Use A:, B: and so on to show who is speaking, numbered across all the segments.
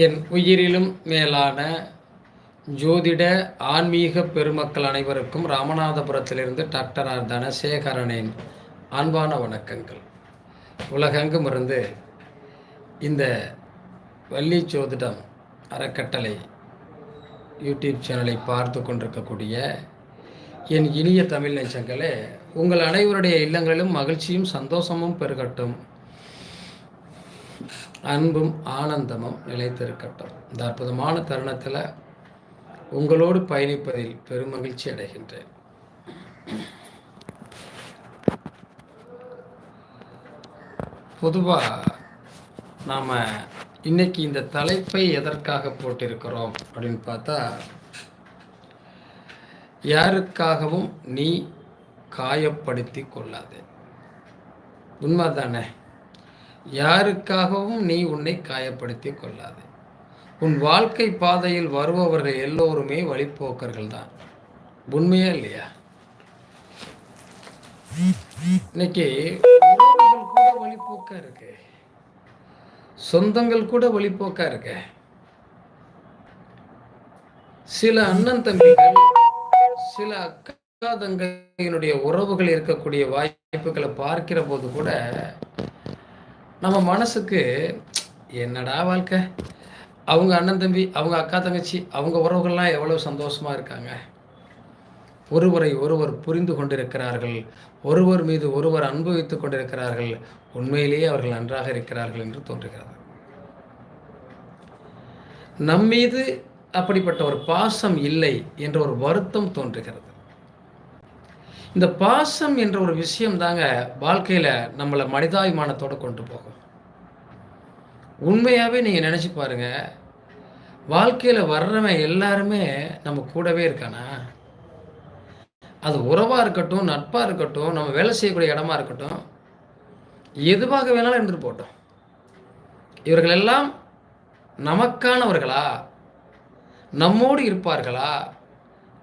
A: என் உயிரிலும் மேலான ஜோதிட ஆன்மீக பெருமக்கள் அனைவருக்கும் ராமநாதபுரத்திலிருந்து டாக்டர் ஆர் தனசேகரனின் அன்பான வணக்கங்கள். உலகெங்கும் இருந்து இந்த வள்ளி ஜோதிடம் அறக்கட்டளை யூடியூப் சேனலை பார்த்து கொண்டிருக்கக்கூடிய என் இனிய தமிழ் நெஞ்சங்களே, உங்கள் அனைவருடைய இல்லங்களிலும் மகிழ்ச்சியும் சந்தோஷமும் பெருகட்டும், அன்பும் ஆனந்தமும் நிலைத்திருக்கட்டும். இந்த அற்புதமான தருணத்தில் உங்களோடு பயணிப்பதில் பெருமகிழ்ச்சி அடைகின்றேன். பொதுவாக நாம் இன்னைக்கு இந்த தலைப்பை எதற்காக போட்டிருக்கிறோம் அப்படின்னு பார்த்தா, யாருக்காகவும் நீ காயப்படுத்தி கொள்ளாதே. உண்மை தானே? யாருக்காகவும் நீ உன்னை காயப்படுத்தி கொள்ளாதே. உன் வாழ்க்கை பாதையில் வருபவர்கள் எல்லோருமே வழிப்போக்கர்கள் தான். உண்மையா இல்லையா? இன்னைக்கு உறவுகள் கூட வழிப்போக்கா இருக்கு, சொந்தங்கள் கூட வழிப்போக்கா இருக்கு. சில அண்ணன் தம்பிகள், சில அக்கா தங்கையினுடைய உறவுகள் இருக்கக்கூடிய வாய்ப்புகளை பார்க்கிற போது கூட நம்ம மனசுக்கு என்னடா வாழ்க்கை, அவங்க அண்ணன் தம்பி, அவங்க அக்கா தங்கச்சி, அவங்க உறவுகள்லாம் எவ்வளோ சந்தோஷமாக இருக்காங்க, ஒருவரை ஒருவர் புரிந்து கொண்டிருக்கிறார்கள், ஒருவர் மீது ஒருவர் அனுபவித்துக் கொண்டிருக்கிறார்கள், உண்மையிலேயே அவர்கள் நன்றாக இருக்கிறார்கள் என்று தோன்றுகிறது. நம்மீது அப்படிப்பட்ட ஒரு பாசம் இல்லை என்ற ஒரு வருத்தம் தோன்றுகிறது. இந்த பாசம் என்ற ஒரு விஷயம் தாங்க வாழ்க்கையில் நம்மளை மனிதாபிமானத்தோடு கொண்டு போகும். உண்மையாகவே நீங்கள் நினச்சி பாருங்க, வாழ்க்கையில் வர்றவன் எல்லாருமே நம்ம கூடவே இருக்கானா? அது உறவாக இருக்கட்டும், நட்பாக இருக்கட்டும், நம்ம வேலை செய்யக்கூடிய இடமா இருக்கட்டும், எதுவாக வேணாலும் இருந்துட்டு போட்டோம், இவர்கள் எல்லாம் நமக்கானவர்களா? நம்மோடு இருப்பார்களா?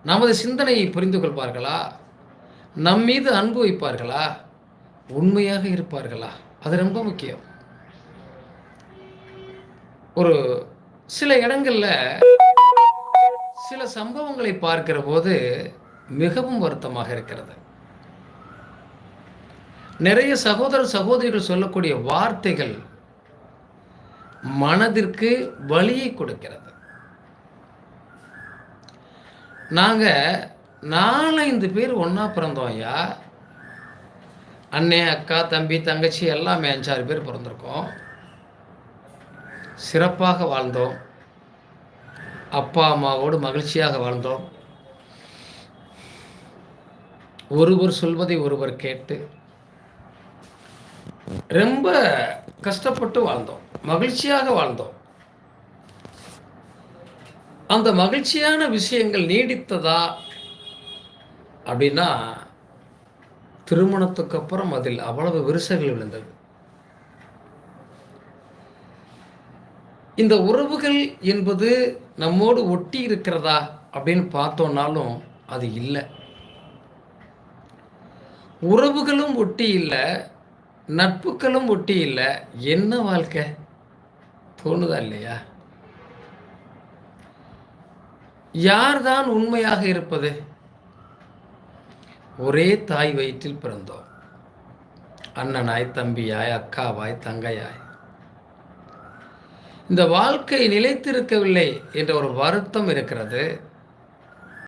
A: நமது சிந்தனையை புரிந்து கொள்வார்களா? நம்மீது அன்பு வைப்பார்களா? உண்மையாக இருப்பார்களா? அது ரொம்ப முக்கியம். ஒரு சில இடங்களில் சில சம்பவங்களை பார்க்கிற போது மிகவும் வருத்தமாக இருக்கிறது. நிறைய சகோதர சகோதரிகள் சொல்லக்கூடிய வார்த்தைகள் மனதிற்கு வலியை கொடுக்கிறது. நாங்கள் 4-5 பேர் ஒன்றா பிறந்தோம் ஐயா. அண்ணே, அக்கா, தம்பி, தங்கச்சி எல்லாமே 5-6 பேர் பிறந்திருக்கோம். சிறப்பாக வாழ்ந்தோம். அப்பா அம்மாவோடு மகிழ்ச்சியாக வாழ்ந்தோம். ஒருவர் சொல்வதை ஒருவர் கேட்டு ரொம்ப கஷ்டப்பட்டு வாழ்ந்தோம், மகிழ்ச்சியாக வாழ்ந்தோம். அந்த மகிழ்ச்சியான விஷயங்கள் நீடித்ததா அப்படின்னா, திருமணத்துக்கு அப்புறம் அதில் அவ்வளவு விரிசல்கள் விழுந்தது. இந்த உறவுகள் என்பது நம்மோடு ஒட்டி இருக்கிறதா அப்படின்னு பார்த்தோம்னாலும் அது இல்லை. உறவுகளும் ஒட்டி இல்லை, நட்புகளும் ஒட்டி இல்லை. என்ன வாழ்க்கை தோணுதா இல்லையா? யார்தான் உண்மையாக இருப்பது? ஒரே தாய் வயிற்றில் பிறந்தோம். அண்ணனாய், தம்பியாய், அக்காவாய், தங்கையாய். இந்த வாழ்க்கை நிலைத்திருக்கவில்லை என்ற ஒரு வருத்தம் இருக்கிறது.